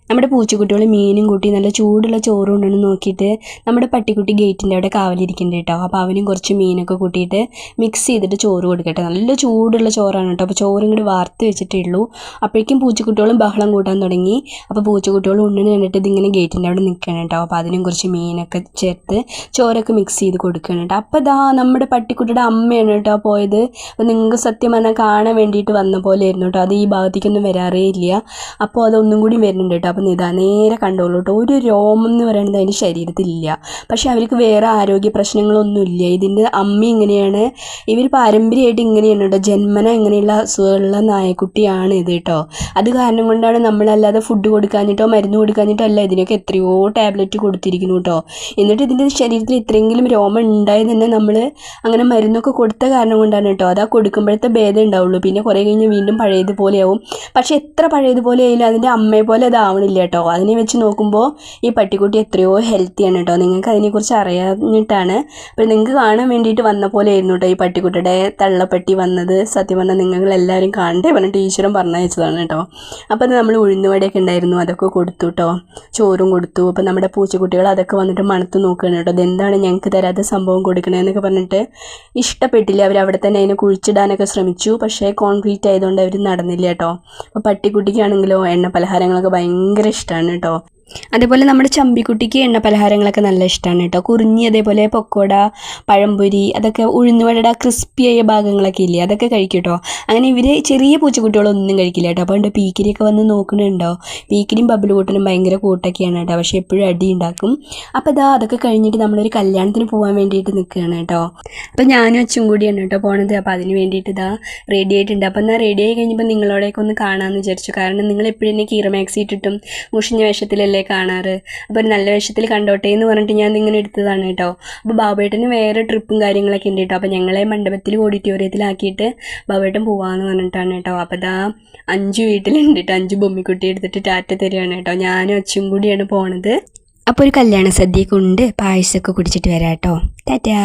നമ്മുടെ പൂച്ചക്കുട്ടികൾ മീനും കൂട്ടി നല്ല ചൂടുള്ള ചോറ് കൊണ്ടുവന്ന് നോക്കിയിട്ട് നമ്മുടെ പട്ടിക്കുട്ടി ഗേറ്റിൻ്റെ അവിടെ കാവലിരിക്കുന്നുണ്ട് കേട്ടോ. അപ്പോൾ അവനും കുറച്ച് മീനൊക്കെ കൂട്ടിയിട്ട് മിക്സ് ചെയ്തിട്ട് ചോറ് കൊടുക്കട്ടെ. നല്ല ചൂടുള്ള ചോറാണ് കേട്ടോ. അപ്പോൾ ചോറും കൂടി വാർത്ത് വെച്ചിട്ടേ ഉള്ളൂ. അപ്പോഴേക്കും പൂച്ചക്കുട്ടികളും ബഹളം കൂട്ടാൻ തുടങ്ങി. അപ്പോൾ പൂച്ചക്കുട്ടികൾ ഉണ്ണിന് കണ്ടിട്ട് ഇതിങ്ങനെ ഗേറ്റിൻ്റെ അവിടെ നിൽക്കണം കേട്ടോ. അപ്പോൾ അതിനും കുറച്ച് മീനൊക്കെ ചേർത്ത് ചോറൊക്കെ മിക്സ് ചെയ്ത് കൊടുക്കണം കേട്ടോ. അപ്പോൾ ഇതാ നമ്മുടെ പട്ടിക്കുട്ടിയുടെ അമ്മയാണ് കേട്ടോ പോയത്. അപ്പോൾ നിങ്ങൾക്ക് സത്യം പറഞ്ഞാൽ കാണാൻ വേണ്ടിയിട്ട് വന്ന പോലെ ആയിരുന്നു കേട്ടോ. അത് ഈ ഭാഗത്തേക്കൊന്നും വരാറേ ഇല്ല. അപ്പോൾ അതൊന്നും കൂടി വരുന്നുണ്ട് കേട്ടോ. അപ്പം ഇതാ നേരെ കണ്ടോളൂ കേട്ടോ. ഒരു രോമം എന്ന് പറയുന്നത് അതിൻ്റെ ശരീരത്തിലില്ല. പക്ഷേ അവർക്ക് വേറെ ആരോഗ്യ പ്രശ്നങ്ങളൊന്നുമില്ല. ഇതിൻ്റെ അമ്മ ഇങ്ങനെയാണ്, ഇവർ പാരമ്പര്യമായിട്ട് ഇങ്ങനെയാണ് കേട്ടോ. ജന്മന ഇങ്ങനെയുള്ള അസുഖമുള്ള നായക്കുട്ടിയാണ് ഇത് കേട്ടോ. അത് കാരണം കൊണ്ടാണ് നമ്മളല്ലാതെ ഫുഡ് കൊടുക്കാഞ്ഞിട്ടോ മരുന്ന് കൊടുക്കാഞ്ഞിട്ടോ അല്ല, ഇതിനൊക്കെ എത്രയോ ടാബ്ലറ്റ് കൊടുത്തിരിക്കുന്നു കേട്ടോ. എന്നിട്ട് ഇതിൻ്റെ ശരീരത്തിൽ ഇത്രയെങ്കിലും രോമം ഉണ്ടായത് തന്നെ നമ്മൾ അങ്ങനെ മരുന്നൊക്കെ കൊടുത്ത കാരണം കൊണ്ടാണ് കേട്ടോ. അതാ കൊടുക്കുമ്പോഴത്തെ ഭേദം ഉണ്ടാവുള്ളൂ. പിന്നെ കുറേ കഴിഞ്ഞ് വീണ്ടും പഴയതുപോലെയാവും. പക്ഷേ എത്ര പഴയതുപോലെ ആയാലും അതിൻ്റെ അമ്മയെ പോലെ അതാവണില്ല കേട്ടോ. അതിനെ വെച്ച് നോക്കുമ്പോൾ ഈ പട്ടിക്കുട്ടി എത്രയോ ഹെൽത്തിയാണ് കേട്ടോ. നിങ്ങൾക്ക് അതിനെക്കുറിച്ച് അറിയാഞ്ഞിട്ടാണ്. അപ്പോൾ നിങ്ങൾക്ക് കാണാൻ വേണ്ടിയിട്ട് വന്ന പോലെ ആയിരുന്നു കേട്ടോ ഈ പട്ടിക്കുട്ടിയുടെ തള്ളപ്പട്ടി വന്നത്. സത്യം പറഞ്ഞാൽ നിങ്ങളെല്ലാവരും കാണണ്ടേ പറഞ്ഞിട്ട് ടീച്ചറും പറഞ്ഞയച്ചതാണ് കേട്ടോ. അപ്പോൾ അത് നമ്മൾ ഉഴുന്നുവടയൊക്കെ ഉണ്ടായിരുന്നു, അതൊക്കെ കൊടുത്തു കേട്ടോ. ചോറും കൊടുത്തു. അപ്പോൾ നമ്മുടെ പൂച്ചക്കുട്ടികൾ അതൊക്കെ വന്നിട്ട് മണത്ത് നോക്കുകയാണ് കേട്ടോ. അതെന്താണ് ഞങ്ങൾക്ക് തരാത്ത സംഭവം കൊടുക്കണേന്നൊക്കെ പറഞ്ഞിട്ട് ഇഷ്ടപ്പെട്ടില്ല. അവർ അവിടെ തന്നെ അതിനെ കുഴിച്ചിടാനൊക്കെ ശ്രമിച്ചു. പക്ഷേ കോൺക്രീറ്റ് ആയതുകൊണ്ട് അവർ നടന്നില്ല കേട്ടോ. അപ്പോൾ പട്ടിക്കുട്ടിക്കാണെങ്കിലോ എണ്ണ പലഹാരങ്ങളൊക്കെ ഭയങ്കര ഇഷ്ടമാണ് കേട്ടോ. അതേപോലെ നമ്മുടെ ചമ്പിക്കുട്ടിക്ക് എണ്ണ പലഹാരങ്ങളൊക്കെ നല്ല ഇഷ്ടമാണ് കേട്ടോ. കുറിഞ്ഞി, അതേപോലെ പക്കോട, പഴംപൊരി, അതൊക്കെ ഉഴുന്നുവടയുടെ ക്രിസ്പിയായ ഭാഗങ്ങളൊക്കെ ഇല്ലേ, അതൊക്കെ കഴിക്കും കേട്ടോ. അങ്ങനെ ഇവർ ചെറിയ പൂച്ചക്കുട്ടികളൊന്നും കഴിക്കില്ല കേട്ടോ. അപ്പോൾ എൻ്റെ പീക്കിരിയൊക്കെ വന്ന് നോക്കുന്നുണ്ടോ. പീക്കിരിയും ബബിൾ കൂട്ടനും ഭയങ്കര കൂട്ടൊക്കെയാണ് കേട്ടോ. പക്ഷേ എപ്പോഴും അടി ഉണ്ടാക്കും. അപ്പോൾ ഇതാ അതൊക്കെ കഴിഞ്ഞിട്ട് നമ്മളൊരു കല്യാണത്തിന് പോകാൻ വേണ്ടിയിട്ട് നിൽക്കുകയാണ് കേട്ടോ. അപ്പോൾ ഞാനും അച്ഛൻ കൂടിയാണ് കേട്ടോ പോണത്. അപ്പോൾ അതിന് വേണ്ടിയിട്ട് ഇതാ റെഡി ആയിട്ടുണ്ട്. അപ്പോൾ എന്നാൽ റെഡി ആയി കഴിഞ്ഞപ്പോൾ നിങ്ങളോടൊക്കെ ഒന്ന് കാണാമെന്ന് വിചാരിച്ചു. കാരണം നിങ്ങൾ എപ്പോഴും എന്നെ കീറ മാക്സി ഇട്ടിട്ടും മുഷിഞ്ഞ വേഷത്തിലല്ലേ കാണാറ്. അപ്പോൾ ഒരു നല്ല വേഷത്തിൽ കണ്ടോട്ടെ എന്ന് പറഞ്ഞിട്ട് ഞാൻ ഇങ്ങനെ എടുത്തതാണ് കേട്ടോ. അപ്പോൾ ബാബേട്ടന് വേറെ ട്രിപ്പും കാര്യങ്ങളൊക്കെ ഉണ്ട് കേട്ടോ. അപ്പോൾ ഞങ്ങളെ മണ്ഡപത്തിൽ ഓഡിറ്റോറിയത്തിലാക്കിയിട്ട് ബാബേട്ടൻ പോവാമെന്ന് പറഞ്ഞിട്ടാണ് കേട്ടോ. അപ്പോൾ ഇതാ 5 വീട്ടിലുണ്ട് കേട്ടോ. 5 ബൊമ്മിക്കുട്ടി എടുത്തിട്ട് ടാറ്റ തരികയാണ് കേട്ടോ. ഞാനും അച്ഛൻ കൂടിയാണ് പോണത്. അപ്പോൾ ഒരു കല്യാണ സദ്യയൊക്കെ ഉണ്ട്, പായസമൊക്കെ കുടിച്ചിട്ട് വരാം കേട്ടോ. ടാറ്റാ.